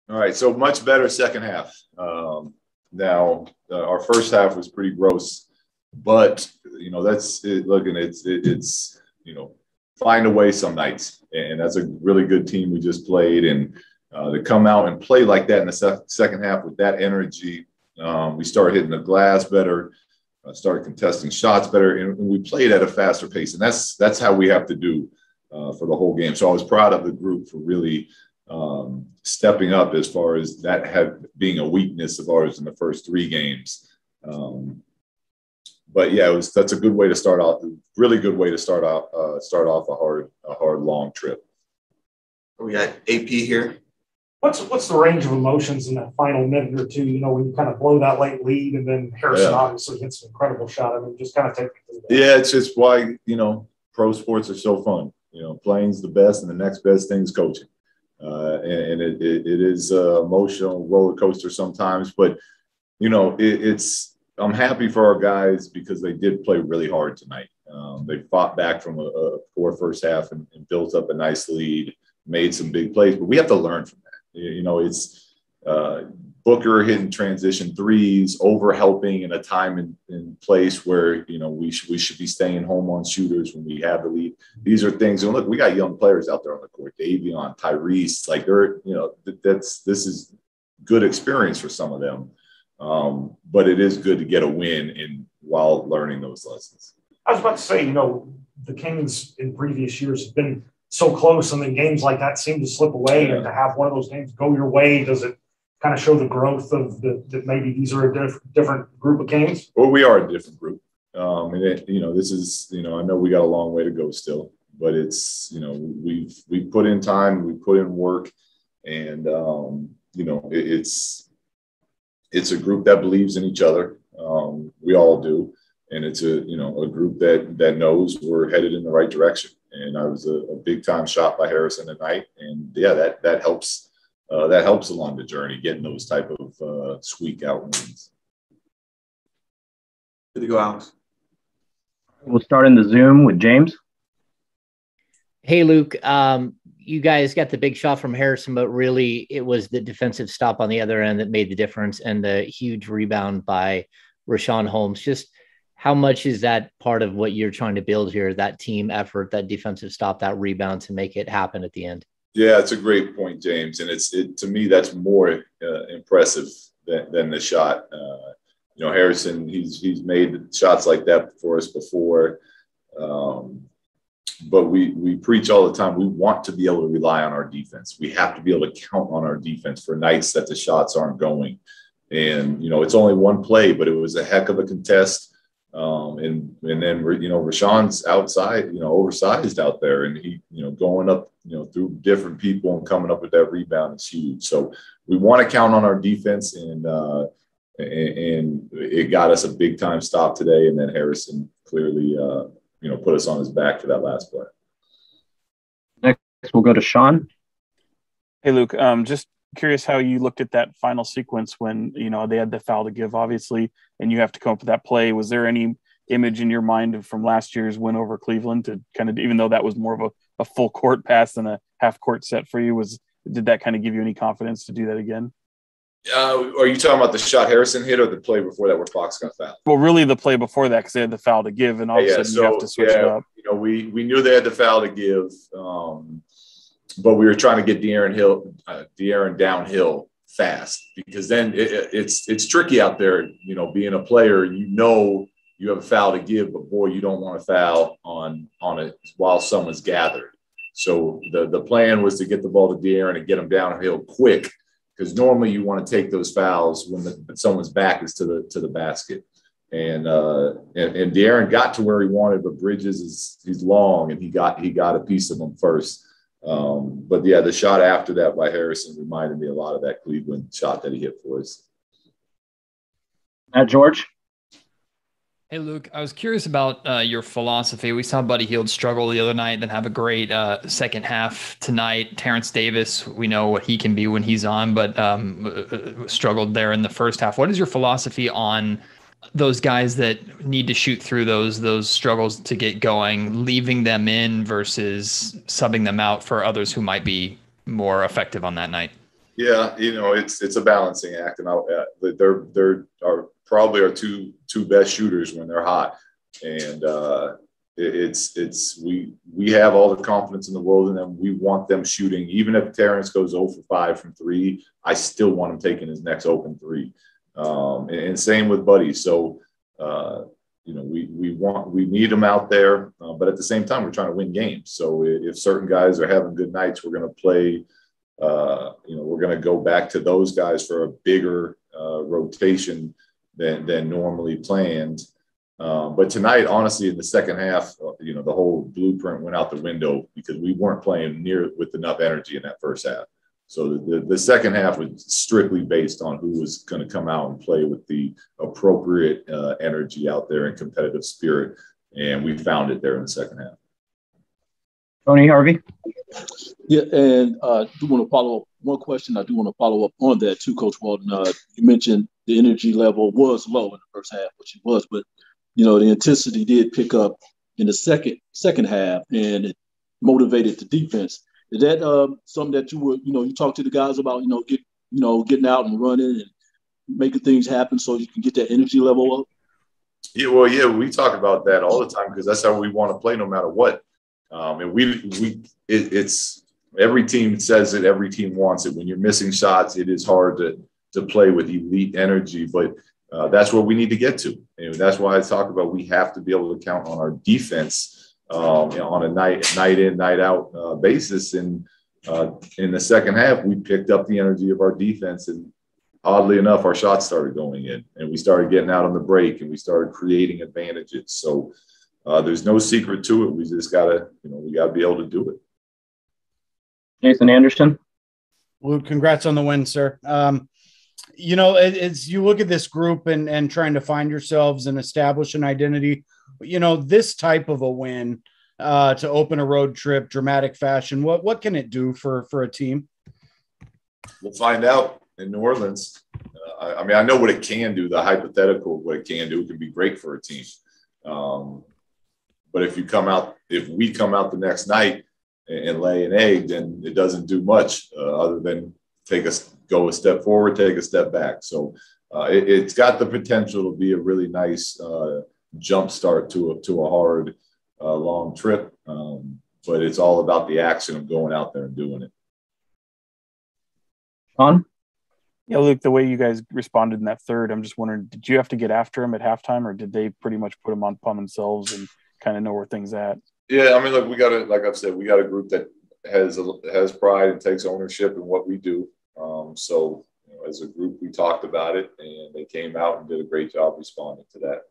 All right, so much better second half. Now, our first half was pretty gross, but that's it. Looking, it's find a way some nights, and that's a really good team we just played, and to come out and play like that in the second half with that energy, we started hitting the glass better, started contesting shots better, and we played at a faster pace, and that's how we have to do for the whole game. So I was proud of the group for really stepping up as far as that had being a weakness of ours in the first 3 games. But yeah, that's a good way to start off. Really good way to start off a hard long trip. We got AP here. What's the range of emotions in that final minute or two? When you kind of blow that late lead, and then Harrison obviously hits an incredible shot. I mean, just kind of take me through that. Yeah, it's just why pro sports are so fun. Playing's the best, and the next best thing is coaching. And it is emotional roller coaster sometimes, but I'm happy for our guys because they did play really hard tonight. They fought back from a poor first half and built up a nice lead, made some big plays, but we have to learn from that. It's Booker hitting transition threes, over helping in a time and place where we should be staying home on shooters when we have the lead. These are things. And look, we got young players out there on the court, Davion, Tyrese. Like this is good experience for some of them. But it is good to get a win while learning those lessons. I was about to say, the Kings in previous years have been so close, and then games like that seem to slip away. Yeah. And to have one of those games go your way, does it kind of show the growth of that maybe these are a different group of Kings? Well, we are a different group. This is, I know we got a long way to go still, but it's, we've put in time, we put in work, and, it's a group that believes in each other. We all do. And it's a group that knows we're headed in the right direction. And I was a big time shot by Harrison tonight. And yeah, that helps along the journey, getting those type of squeak out wins. Good to go, Alex. We'll start in the Zoom with James. Hey, Luke. You guys got the big shot from Harrison, but really it was the defensive stop on the other end that made the difference, and the huge rebound by Richaun Holmes. Just how much is that part of what you're trying to build here, that team effort, that defensive stop, that rebound to make it happen at the end? Yeah, it's a great point, James. And to me, that's more impressive than the shot. Harrison, he's made shots like that for us before. But we preach all the time. We want to be able to rely on our defense. We have to be able to count on our defense for nights that the shots aren't going. And, it's only one play, but it was a heck of a contest. And then, Rashawn's outside, oversized out there, and he, going up, through different people and coming up with that rebound is huge. So we want to count on our defense, and it got us a big time stop today. And then Harrison clearly, put us on his back for that last play. Next, we'll go to Sean. Hey, Luke, just curious how you looked at that final sequence when, they had the foul to give, obviously, and you have to come up with that play. Was there any image in your mind from last year's win over Cleveland to kind of, even though that was more of a full court pass than a half court set for you, did that kind of give you any confidence to do that again? Are you talking about the shot Harrison hit or the play before that where Fox got fouled? Well, really the play before that, because they had the foul to give, and all of a sudden you have to switch it up. We knew they had the foul to give, but we were trying to get De'Aaron downhill fast, because then it's tricky out there, being a player, you have a foul to give, but boy, you don't want to foul on it while someone's gathered. So the plan was to get the ball to De'Aaron and get him downhill quick, because normally you want to take those fouls when someone's back is to the basket. And De'Aaron got to where he wanted, but Bridges he's long, and he got a piece of him first. But yeah, the shot after that by Harrison reminded me a lot of that Cleveland shot that he hit for us. George. Hey, Luke, I was curious about your philosophy. We saw Buddy Hield struggle the other night, then have a great second half tonight. Terence Davis, we know what he can be when he's on, but struggled there in the first half. What is your philosophy on those guys that need to shoot through those struggles to get going, leaving them in versus subbing them out for others who might be more effective on that night? Yeah, it's a balancing act, and they're probably our two best shooters when they're hot, and we have all the confidence in the world in them. We want them shooting, even if Terence goes 0 for 5 from 3. I still want him taking his next open 3, and same with Buddy. So we need them out there, but at the same time we're trying to win games. So if certain guys are having good nights, we're going to play. We're going to go back to those guys for a bigger rotation than normally planned. But tonight, honestly, in the second half, the whole blueprint went out the window because we weren't playing near with enough energy in that first half. So the second half was strictly based on who was going to come out and play with the appropriate energy out there and competitive spirit. And we found it there in the second half. Tony Harvey. Yeah, and I do want to follow up one question. I do want to follow up on that too, Coach Walton. You mentioned the energy level was low in the first half, which it was, but the intensity did pick up in the second half, and it motivated the defense. Is that something that you were, you talked to the guys about, getting out and running and making things happen so you can get that energy level up? Yeah, well, yeah, we talk about that all the time because that's how we want to play no matter what. And it's every team says it, every team wants it. When you're missing shots, it is hard to play with elite energy, but that's where we need to get to. And that's why I talk about we have to be able to count on our defense on a night in, night out basis. And in the second half, we picked up the energy of our defense, and oddly enough, our shots started going in, and we started getting out on the break, and we started creating advantages. So there's no secret to it. We just gotta be able to do it. Jason Anderson. Luke, congrats on the win, sir. As you look at this group and trying to find yourselves and establish an identity, this type of a win to open a road trip, dramatic fashion, what can it do for a team? We'll find out in New Orleans. I know what it can do, the hypothetical of what it can do. It can be great for a team. But if we come out the next night and lay an egg, then it doesn't do much other than go a step forward, take a step back. So it's got the potential to be a really nice jump start to a hard, long trip. But it's all about the action of going out there and doing it. Sean? Yeah, Luke, the way you guys responded in that third, I'm just wondering, did you have to get after him at halftime, or did they pretty much put him upon themselves and kind of know where things at? Yeah, look, like I've said, we got a group that has pride and takes ownership in what we do. So as a group, we talked about it, and they came out and did a great job responding to that.